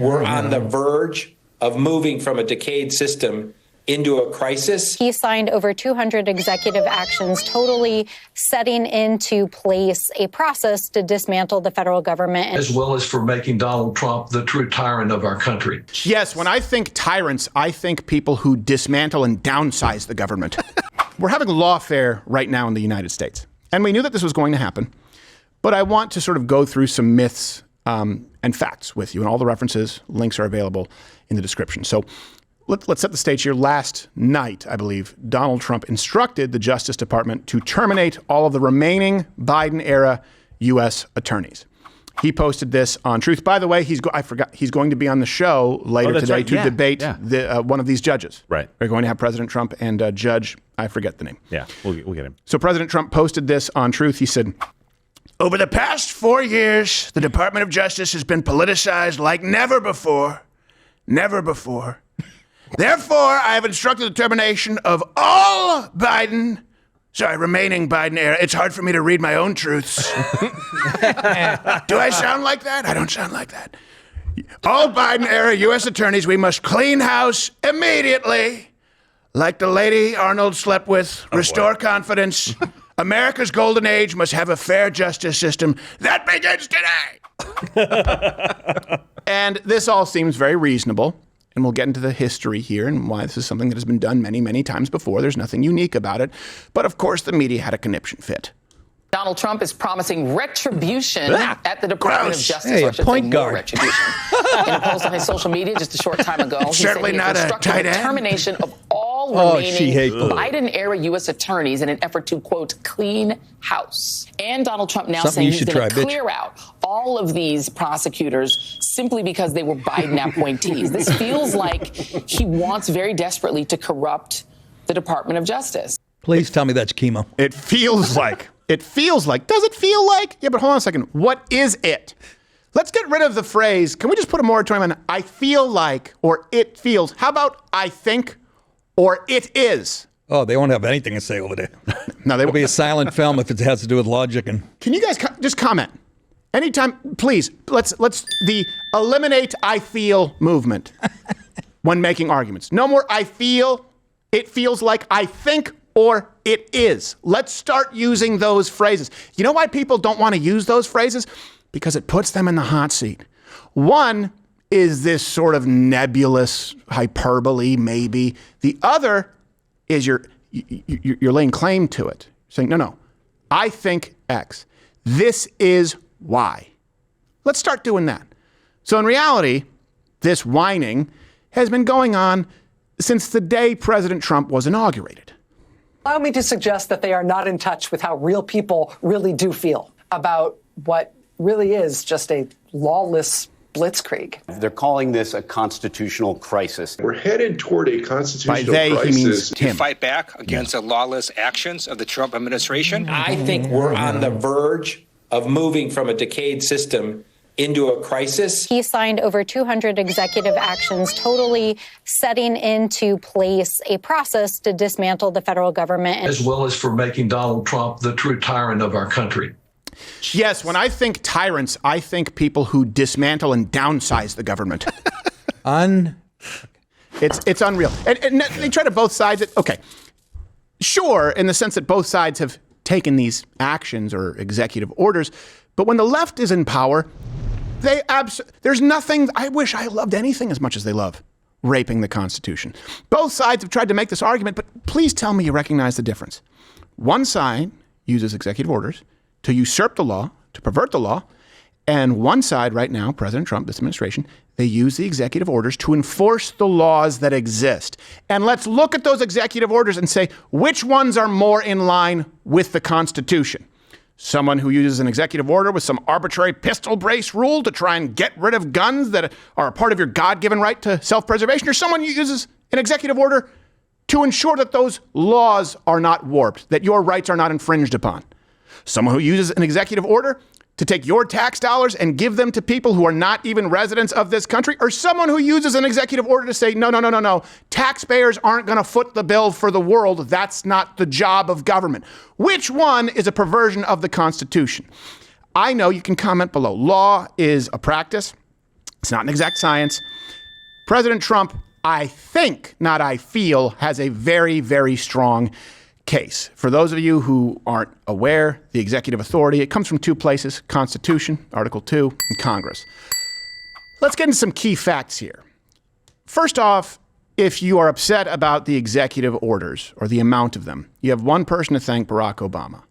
We're on the verge of moving from a decayed system into a crisis. He signed over 200 executive actions, totally setting into place a process to dismantle the federal government. As well as for making Donald Trump the true tyrant of our country. Yes, when I think tyrants, I think people who dismantle and downsize the government. We're having lawfare right now in the United States. And we knew that this was going to happen. But I want to sort of go through some myths and facts with you. And all the references, links are available in the description. So let's set the stage here. Last night, I believe, Donald Trump instructed the Justice Department to terminate all of the remaining Biden-era U.S. attorneys. He posted this on Truth. By the way, he's going to be on the show later today to debate one of these judges. Right. We're going to have President Trump and Judge, I forget the name. Yeah, we'll get him. So President Trump posted this on Truth. He said, "Over the past 4 years, the Department of Justice has been politicized like never before. Never before. Therefore, I have instructed the termination of all remaining Biden era. It's hard for me to read my own truths. Do I sound like that? I don't sound like that. All Biden era U.S. attorneys, we must clean house immediately. Like the lady Arnold slept with, restore confidence. America's golden age must have a fair justice system that begins today." And this all seems very reasonable. And we'll get into the history here and why this is something that has been done many, many times before. There's nothing unique about it. But of course, the media had a conniption fit. Donald Trump is promising retribution at the Department of Justice. Hey, a point guard. Retribution. In a post on his social media just a short time ago, he certainly said he not a tight the end. termination of all remaining Biden-era U.S. attorneys in an effort to, quote, clean house. And Donald Trump now saying he's going to clear out all of these prosecutors simply because they were Biden appointees. This feels like he wants very desperately to corrupt the Department of Justice. Please tell me that's chemo. It feels like. It feels like. Does it feel like? Yeah, but hold on a second. What is it? Let's get rid of the phrase. Can we just put a moratorium on I feel like or it feels? How about I think or it is? Oh, they won't have anything to say over there. No, It'll be a silent film if it has to do with logic. And can you guys just comment? Anytime, please, let's the eliminate I feel movement when making arguments. No more I feel, it feels like, I think, or it is. Let's start using those phrases. You know why people don't want to use those phrases? Because it puts them in the hot seat. One is this sort of nebulous hyperbole, maybe. The other is you're laying claim to it. Saying, no, I think X. This is Y. Let's start doing that. So in reality, this whining has been going on since the day President Trump was inaugurated. Allow me to suggest that they are not in touch with how real people really do feel about what really is just a lawless blitzkrieg. They're calling this a constitutional crisis. We're headed toward a constitutional crisis. By they, crisis. He means Tim. To fight back against the lawless actions of the Trump administration. I think we're on the verge of moving from a decayed system into a crisis. He signed over 200 executive actions, totally setting into place a process to dismantle the federal government. As well as for making Donald Trump the true tyrant of our country. Yes, when I think tyrants, I think people who dismantle and downsize the government. It's unreal. And they try to both sides it. Okay, sure, in the sense that both sides have taken these actions or executive orders, but when the left is in power, there's nothing. I wish I loved anything as much as they love raping the Constitution. Both sides have tried to make this argument, but please tell me you recognize the difference. One side uses executive orders to usurp the law, to pervert the law, and one side right now, President Trump, this administration, they use the executive orders to enforce the laws that exist. And let's look at those executive orders and say, which ones are more in line with the Constitution? Someone who uses an executive order with some arbitrary pistol brace rule to try and get rid of guns that are a part of your God-given right to self-preservation, or someone who uses an executive order to ensure that those laws are not warped, that your rights are not infringed upon. Someone who uses an executive order to take your tax dollars and give them to people who are not even residents of this country, or someone who uses an executive order to say, no, taxpayers aren't going to foot the bill for the world. That's not the job of government. Which one is a perversion of the Constitution? I know you can comment below. Law is a practice. It's not an exact science. President Trump, I think, not I feel, has a very, very strong case. For those of you who aren't aware, the executive authority, it comes from two places, Constitution, Article 2, and Congress. Let's get into some key facts here. First off, if you are upset about the executive orders or the amount of them, you have one person to thank, Barack Obama.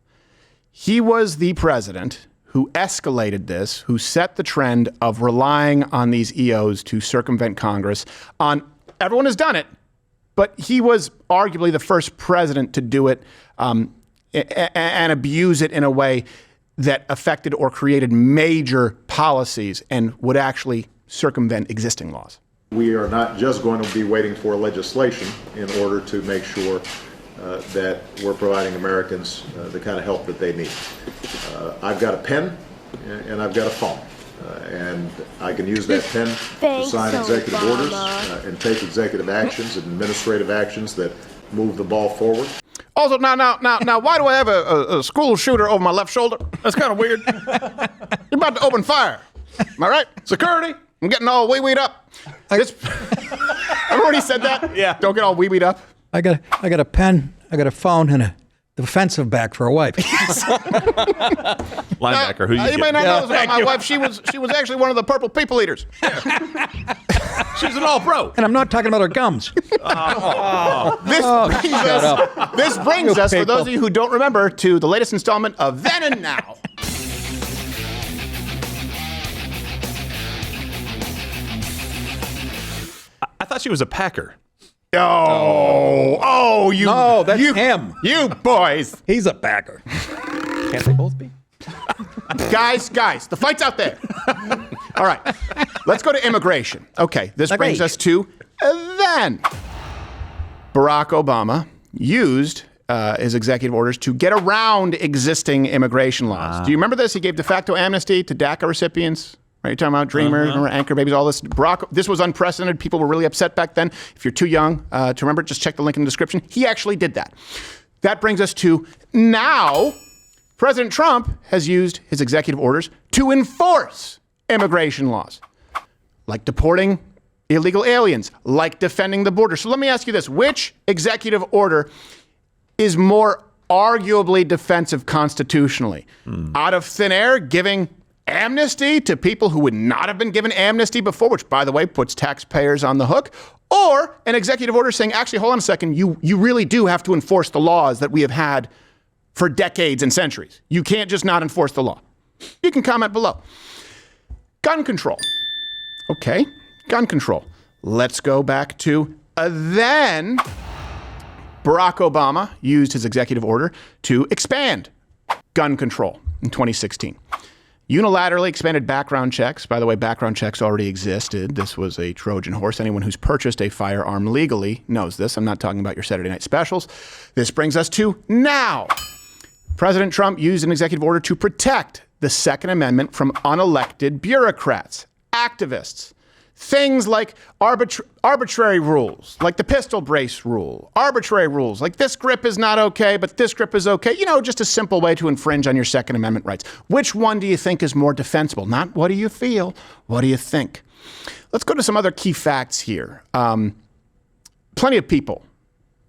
He was the president who escalated this, who set the trend of relying on these EOs to circumvent Congress. Everyone has done it, but he was arguably the first president to do it and abuse it in a way that affected or created major policies and would actually circumvent existing laws. We are not just going to be waiting for legislation in order to make sure that we're providing Americans the kind of help that they need. I've got a pen and I've got a phone. And I can use that pen to sign executive orders and take executive actions and administrative actions that move the ball forward. Also, now, why do I have a school shooter over my left shoulder? That's kind of weird. You're about to open fire. Am I right? Security. I'm getting all wee-weed up. I've already said that. Yeah. Don't get all wee-weed up. I got a pen, I got a phone, and a defensive back for a wife. Linebacker, who you may not know this about my wife. She was actually one of the Purple People Eaters. She's an all-pro. And I'm not talking about her gums. This brings us, for those of you who don't remember, to the latest installment of Then and Now. I thought she was a Packer. No, that's him. You boys. He's a Packer. Can't they both be? Guys, the fight's out there. All right, let's go to immigration. Okay, this brings us to then. Barack Obama used his executive orders to get around existing immigration laws. Do you remember this? He gave de facto amnesty to DACA recipients. Right, you're talking about Dreamers, anchor babies, all this. This was unprecedented. People were really upset back then. If you're too young to remember, just check the link in the description. He actually did that. That brings us to now. President Trump has used his executive orders to enforce immigration laws, like deporting illegal aliens, like defending the border. So let me ask you this. Which executive order is more arguably defensive constitutionally? Out of thin air, giving amnesty to people who would not have been given amnesty before, which, by the way, puts taxpayers on the hook, or an executive order saying, actually, hold on a second, you really do have to enforce the laws that we have had for decades and centuries. You can't just not enforce the law. You can comment below. Gun control. Okay, gun control. Let's go back to then. Barack Obama used his executive order to expand gun control in 2016. Unilaterally expanded background checks. By the way, background checks already existed. This was a Trojan horse. Anyone who's purchased a firearm legally knows this. I'm not talking about your Saturday night specials. This brings us to now. President Trump used an executive order to protect the Second Amendment from unelected bureaucrats, activists. Things like arbitrary rules, like the pistol brace rule, arbitrary rules, like this grip is not okay, but this grip is okay. You know, just a simple way to infringe on your Second Amendment rights. Which one do you think is more defensible? Not what do you feel, what do you think? Let's go to some other key facts here. Plenty of people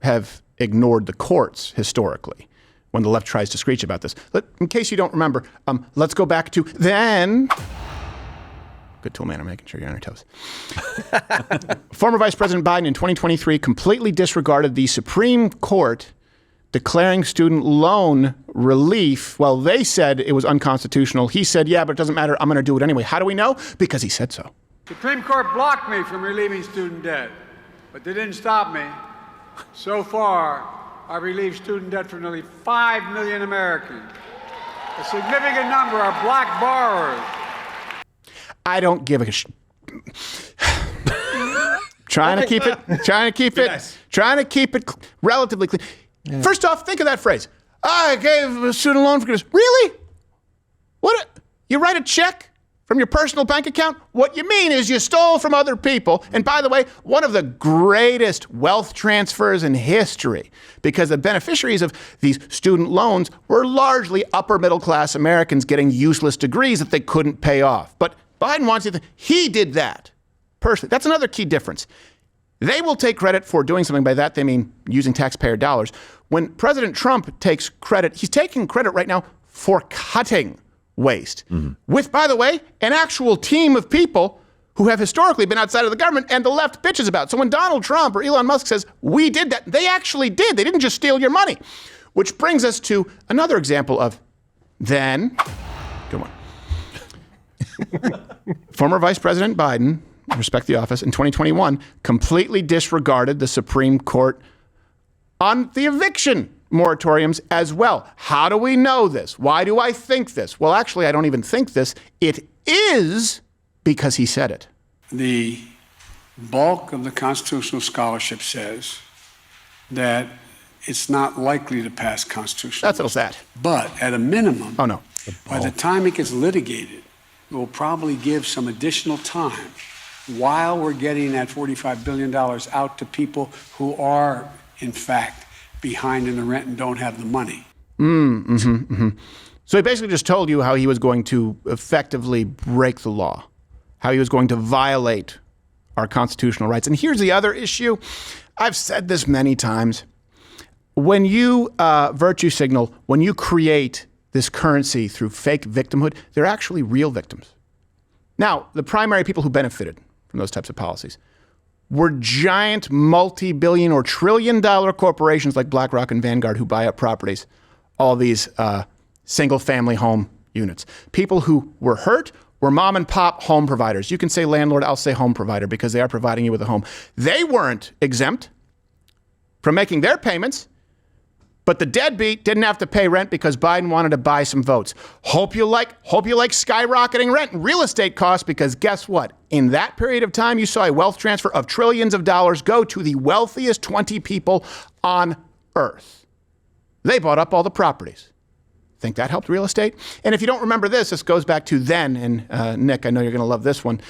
have ignored the courts historically when the left tries to screech about this. In case you don't remember, let's go back to then. Good tool, man. I'm making sure you're on your toes. Former Vice President Biden in 2023 completely disregarded the Supreme Court declaring student loan relief. Well, they said it was unconstitutional. He said, yeah, but it doesn't matter. I'm going to do it anyway. How do we know? Because he said so. Supreme Court blocked me from relieving student debt, but they didn't stop me. So far, I've relieved student debt for nearly 5 million Americans. A significant number are black borrowers. I don't give a trying to keep it relatively clean. Yeah. First off, think of that phrase. I gave a student loan forgiveness. Really? What? You write a check from your personal bank account? What you mean is you stole from other people. And by the way, one of the greatest wealth transfers in history, because the beneficiaries of these student loans were largely upper middle class Americans getting useless degrees that they couldn't pay off. But Biden wants you to think he did that personally. That's another key difference. They will take credit for doing something. By that, they mean using taxpayer dollars. When President Trump takes credit, he's taking credit right now for cutting waste with, by the way, an actual team of people who have historically been outside of the government and the left bitches about. So when Donald Trump or Elon Musk says, we did that, they actually did. They didn't just steal your money. Which brings us to another example of then, good one. Former Vice President Biden, respect the office, in 2021, completely disregarded the Supreme Court on the eviction moratoriums as well. How do we know this? Why do I think this? Well, actually, I don't even think this. It is because he said it. The bulk of the constitutional scholarship says that it's not likely to pass constitutional. That's what it's at. But at a minimum, by the time it gets litigated, it will probably give some additional time while we're getting that $45 billion out to people who are, in fact, behind in the rent and don't have the money. So he basically just told you how he was going to effectively break the law, how he was going to violate our constitutional rights. And here's the other issue. I've said this many times. When you virtue signal, when you create this currency through fake victimhood, they're actually real victims. Now, the primary people who benefited from those types of policies were giant multi-billion or trillion-dollar corporations like BlackRock and Vanguard who buy up properties, all these single-family home units. People who were hurt were mom-and-pop home providers. You can say landlord, I'll say home provider because they are providing you with a home. They weren't exempt from making their payments, but the deadbeat didn't have to pay rent because Biden wanted to buy some votes. Hope you like skyrocketing rent and real estate costs because guess what? In that period of time, you saw a wealth transfer of trillions of dollars go to the wealthiest 20 people on earth. They bought up all the properties. Think that helped real estate? And if you don't remember this goes back to then, and Nick, I know you're going to love this one.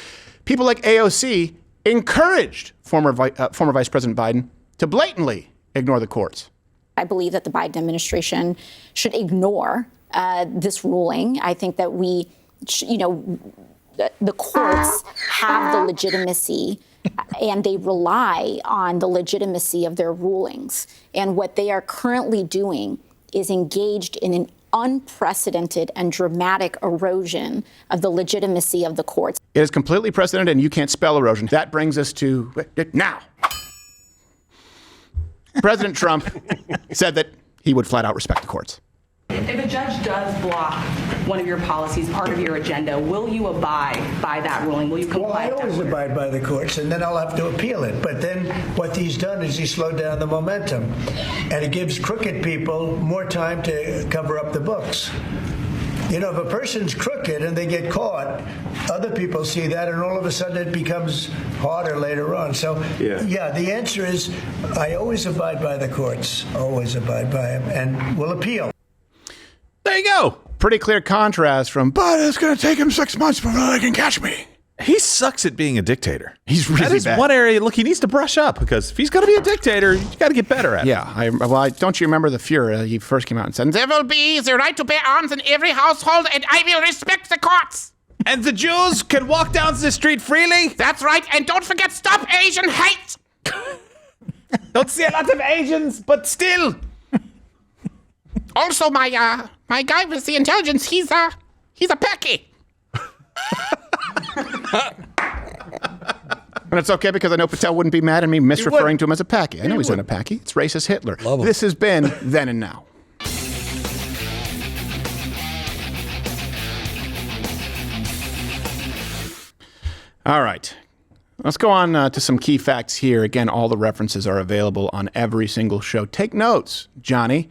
People like AOC encouraged former Vice President Biden to blatantly ignore the courts. I believe that the Biden administration should ignore this ruling. I think that the courts have the legitimacy and they rely on the legitimacy of their rulings. And what they are currently doing is engaged in an unprecedented and dramatic erosion of the legitimacy of the courts. It is completely precedented, and you can't spell erosion. That brings us to now. President Trump said that he would flat out respect the courts. If a judge does block one of your policies, part of your agenda, will you abide by that ruling? Will you comply? Well, I always abide by the courts, and then I'll have to appeal it. But then what he's done is he slowed down the momentum, and it gives crooked people more time to cover up the books. You know, if a person's crooked and they get caught, other people see that, and all of a sudden it becomes harder later on. So, yeah, the answer is I always abide by the courts, always abide by them, and will appeal. There you go. Pretty clear contrast from, but it's going to take him 6 months before they can catch me. He sucks at being a dictator. He's really bad. That is one area, look, he needs to brush up because if he's going to be a dictator, you got to get better at it. Yeah, don't you remember the Fuhrer? He first came out and said, there will be the right to bear arms in every household and I will respect the courts. And the Jews can walk down the street freely? That's right, and don't forget, stop Asian hate. Don't see a lot of Asians, but still. Also, my guy with the intelligence, he's a Paki. And it's okay because I know Patel wouldn't be mad at me misreferring to him as a Paki. I know he's not a Paki. It's racist Hitler. This has been Then and Now. All right. Let's go on to some key facts here. Again, all the references are available on every single show. Take notes, Johnny.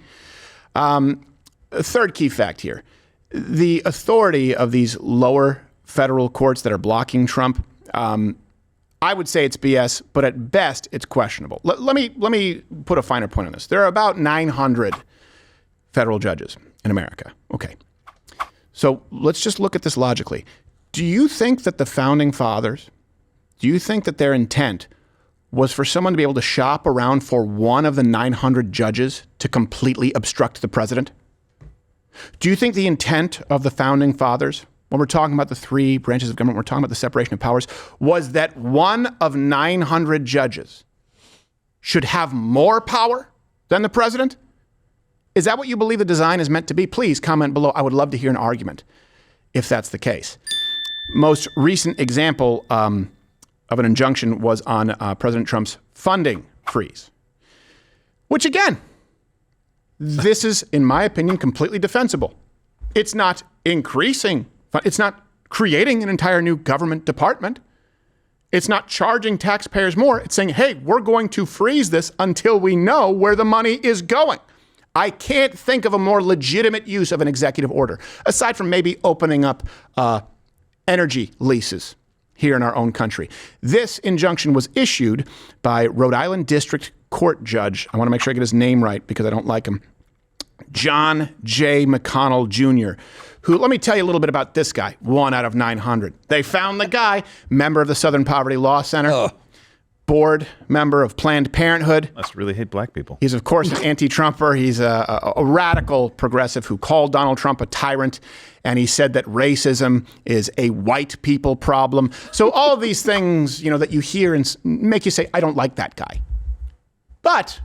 Third key fact here. The authority of these lower federal courts that are blocking Trump, I would say it's BS, but at best, it's questionable. Let me put a finer point on this. There are about 900 federal judges in America. Okay. So let's just look at this logically. Do you think that the founding fathers, do you think that their intent was for someone to be able to shop around for one of the 900 judges to completely obstruct the president? Do you think the intent of the founding fathers when we're talking about the three branches of government, we're talking about the separation of powers, was that one of 900 judges should have more power than the president? Is that what you believe the design is meant to be? Please comment below. I would love to hear an argument if that's the case. Most recent example of an injunction was on President Trump's funding freeze, which again, this is, in my opinion, completely defensible. It's not increasing. It's not creating an entire new government department. It's not charging taxpayers more. It's saying, hey, we're going to freeze this until we know where the money is going. I can't think of a more legitimate use of an executive order, aside from maybe opening up energy leases here in our own country. This injunction was issued by Rhode Island District Court Judge. I want to make sure I get his name right because I don't like him. John J. McConnell Jr., who, let me tell you a little bit about this guy, 1 out of 900. They found the guy, member of the Southern Poverty Law Center, board member of Planned Parenthood. Must really hate black people. He's, of course, an anti-Trumper. He's a radical progressive who called Donald Trump a tyrant, and he said that racism is a white people problem. So all of these things, that you hear and make you say, I don't like that guy. But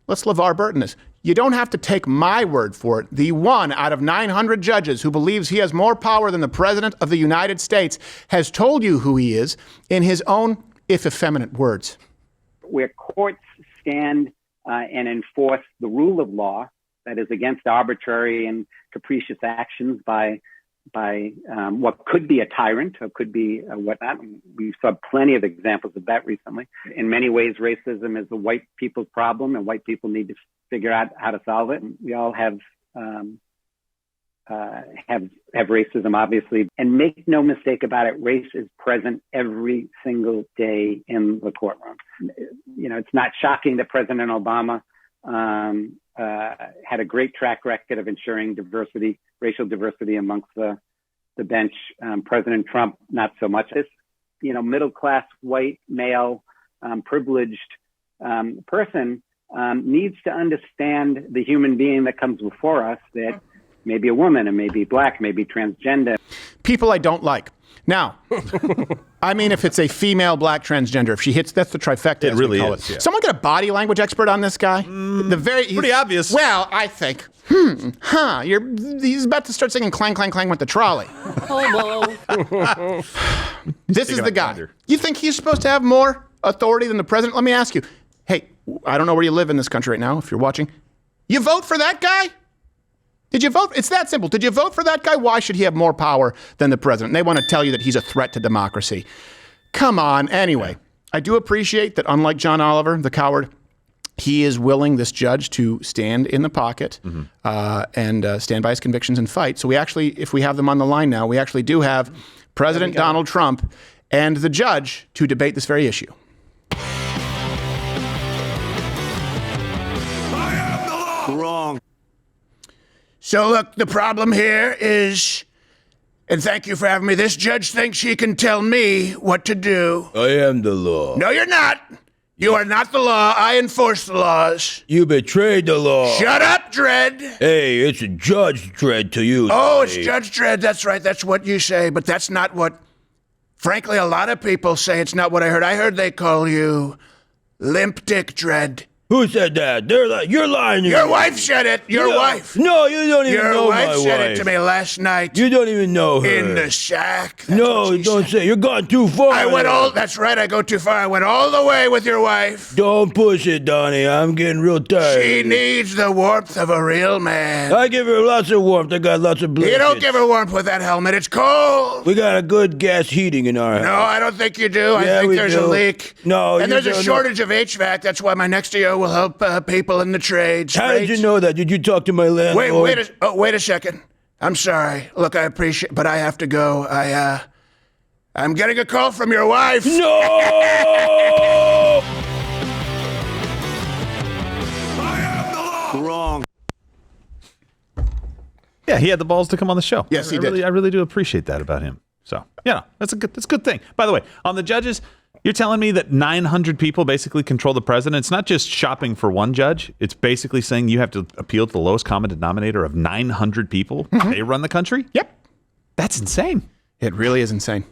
let's LeVar Burton this. You don't have to take my word for it. The 1 out of 900 judges who believes he has more power than the President of the United States has told you who he is in his own, if effeminate, words. Where courts stand and enforce the rule of law, that is against arbitrary and capricious actions by what could be a tyrant or could be whatnot. We saw plenty of examples of that recently. In many ways, racism is a white people's problem, and white people need to figure out how to solve it. We all have racism, obviously, and make no mistake about it, race is present every single day in the courtroom. It's not shocking that President Obama had a great track record of ensuring diversity, racial diversity amongst the bench. President Trump, not so much. This, middle-class, white, male, privileged person needs to understand the human being that comes before us, that may be a woman and may be black, may be transgender. People I don't like. Now, I mean, if it's a female black transgender, if she hits, that's the trifecta. It really is. Yeah. Someone get a body language expert on this guy. Pretty obvious. Well, I think, he's about to start singing "Clang, Clang, Clang" with the trolley. This is the guy. You think he's supposed to have more authority than the president? Let me ask you. Hey, I don't know where you live in this country right now. If you're watching, you vote for that guy? Did you vote? It's that simple. Did you vote for that guy? Why should he have more power than the president? And they want to tell you that he's a threat to democracy. Come on. Anyway, I do appreciate that, unlike John Oliver, the coward, he is willing, this judge, to stand in the pocket and stand by his convictions and fight. So we actually, if we have them on the line now, we actually do have President Donald Trump and the judge to debate this very issue. Wrong. So look, the problem here is, and thank you for having me, this judge thinks she can tell me what to do. I am the law. No, you're not. You are not the law. I enforce the laws. You betrayed the law. Shut up, Dredd. Hey, it's Judge Dredd to you. Oh, it's Judge Dredd. That's right. That's what you say. But that's not what, frankly, a lot of people say. It's not what I heard. I heard they call you Limp Dick Dredd. Who said that? You're lying to me. Your wife said it. Your wife. No, you don't even know my wife. Your wife said it to me last night. You don't even know her. In the shack. No, don't say. You're gone too far. That's right. I go too far. I went all the way with your wife. Don't push it, Donnie. I'm getting real tired. She needs the warmth of a real man. I give her lots of warmth. I got lots of blankets. You don't give her warmth with that helmet. It's cold. We got a good gas heating in our house. No, I don't think you do. I think there's a leak. No, and there's a shortage of HVAC. That's why my next year will help people in the trades. How did you know that? Did you talk to my landlord? Wait a second. I'm sorry. Look, I appreciate, but I have to go. I'm getting a call from your wife. No! Wrong. Yeah, he had the balls to come on the show. Yes, he did. I really do appreciate that about him. So, that's a good thing. By the way, on the judges, you're telling me that 900 people basically control the president? It's not just shopping for one judge. It's basically saying you have to appeal to the lowest common denominator of 900 people. Mm-hmm. They run the country? Yep. That's insane. It really is insane.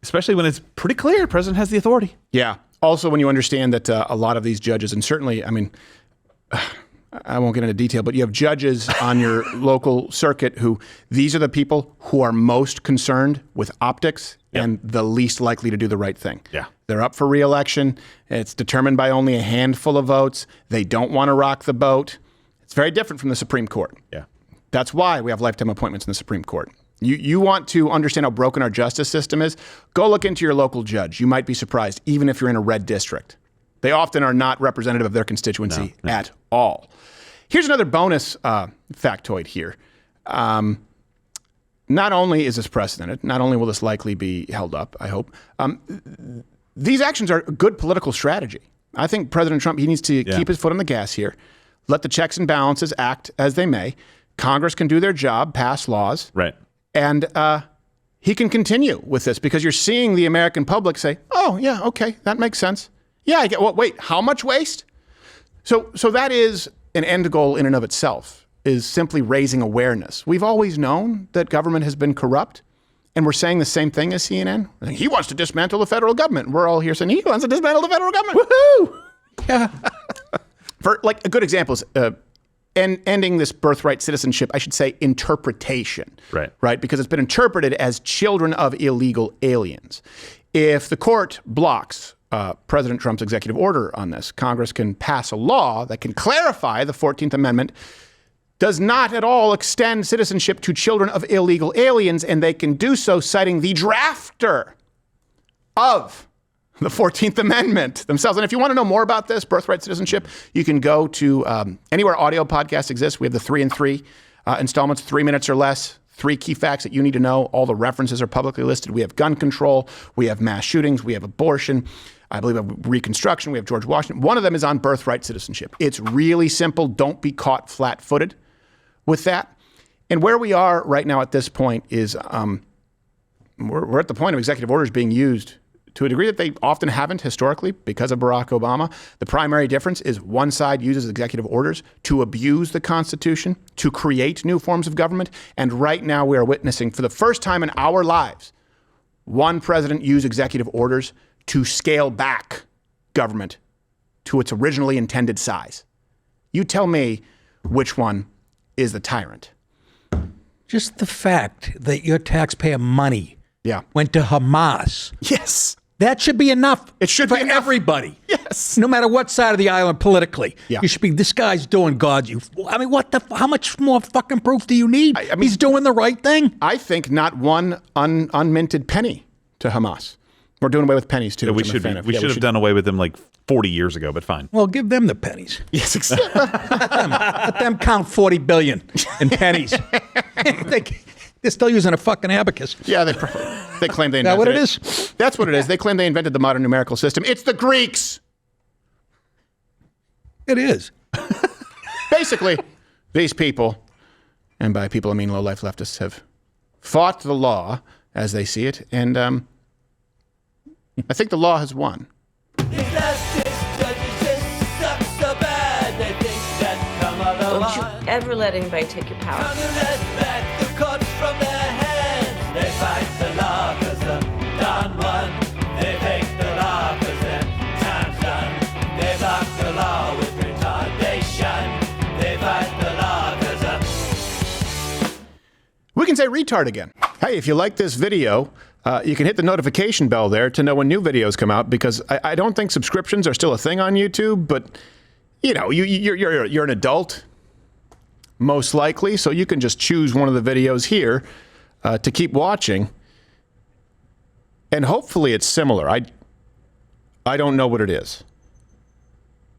Especially when it's pretty clear the president has the authority. Yeah. Also, when you understand that a lot of these judges, and certainly, I mean, I won't get into detail, but you have judges on your local circuit who, these are the people who are most concerned with optics and the least likely to do the right thing. Yeah. They're up for re-election. It's determined by only a handful of votes. They don't want to rock the boat. It's very different from the Supreme Court. Yeah. That's why we have lifetime appointments in the Supreme Court. You want to understand how broken our justice system is? Go look into your local judge. You might be surprised, even if you're in a red district. They often are not representative of their constituency at all. Here's another bonus factoid here. Not only is this precedented, not only will this likely be held up, I hope, these actions are a good political strategy. I think President Trump, he needs to keep his foot on the gas here, let the checks and balances act as they may. Congress can do their job, pass laws. Right. And he can continue with this because you're seeing the American public say, oh, yeah, okay, that makes sense. Yeah, I get, well, wait, how much waste? So that is an end goal in and of itself, is simply raising awareness. We've always known that government has been corrupt, and we're saying the same thing as CNN. He wants to dismantle the federal government. We're all here saying he wants to dismantle the federal government. Woohoo! Yeah. For like a good example is ending this birthright citizenship, I should say interpretation. Right? Because it's been interpreted as children of illegal aliens. If the court blocks President Trump's executive order on this, Congress can pass a law that can clarify the 14th Amendment does not at all extend citizenship to children of illegal aliens, and they can do so citing the drafter of the 14th Amendment themselves. And if you want to know more about this, birthright citizenship, you can go to anywhere audio podcasts exist. We have the 3 and 3 installments, 3 minutes or less, 3 key facts that you need to know. All the references are publicly listed. We have gun control. We have mass shootings. We have abortion. I believe we have Reconstruction. We have George Washington. One of them is on birthright citizenship. It's really simple. Don't be caught flat-footed with that. And where we are right now at this point is we're at the point of executive orders being used to a degree that they often haven't historically because of Barack Obama. The primary difference is one side uses executive orders to abuse the Constitution, to create new forms of government. And right now we are witnessing, for the first time in our lives, one president used executive orders to scale back government to its originally intended size. You tell me which one is the tyrant. Just the fact that your taxpayer money went to Hamas. Yes. That should be enough. It should for be enough. Everybody. Yes. No matter what side of the island politically. Yeah. You should be, this guy's doing God. I mean, how much more fucking proof do you need? I mean, he's doing the right thing. I think not one unminted penny to Hamas. We're doing away with pennies too. Yeah, we should have done away with them like 40 years ago, but fine. Well, give them the pennies. Yes, exactly. Let them count 40 billion in pennies. They're still using a fucking abacus. Yeah, they claim they invented it. Is that what it is? That's what it is. They claim they invented the modern numerical system. It's the Greeks. It is. Basically, these people, and by people I mean low-life leftists, have fought the law as they see it, and I think the law has won. Don't you ever let anybody take your power. From their hands. They fight the law because the Don won. They take the law because their time's done. They block the law with retardation. They fight the law because We can say retard again. Hey, if you like this video, you can hit the notification bell there to know when new videos come out, because I don't think subscriptions are still a thing on YouTube, but you know, you're an adult. Most likely, so you can just choose one of the videos here to keep watching, and hopefully it's similar. I don't know what it is.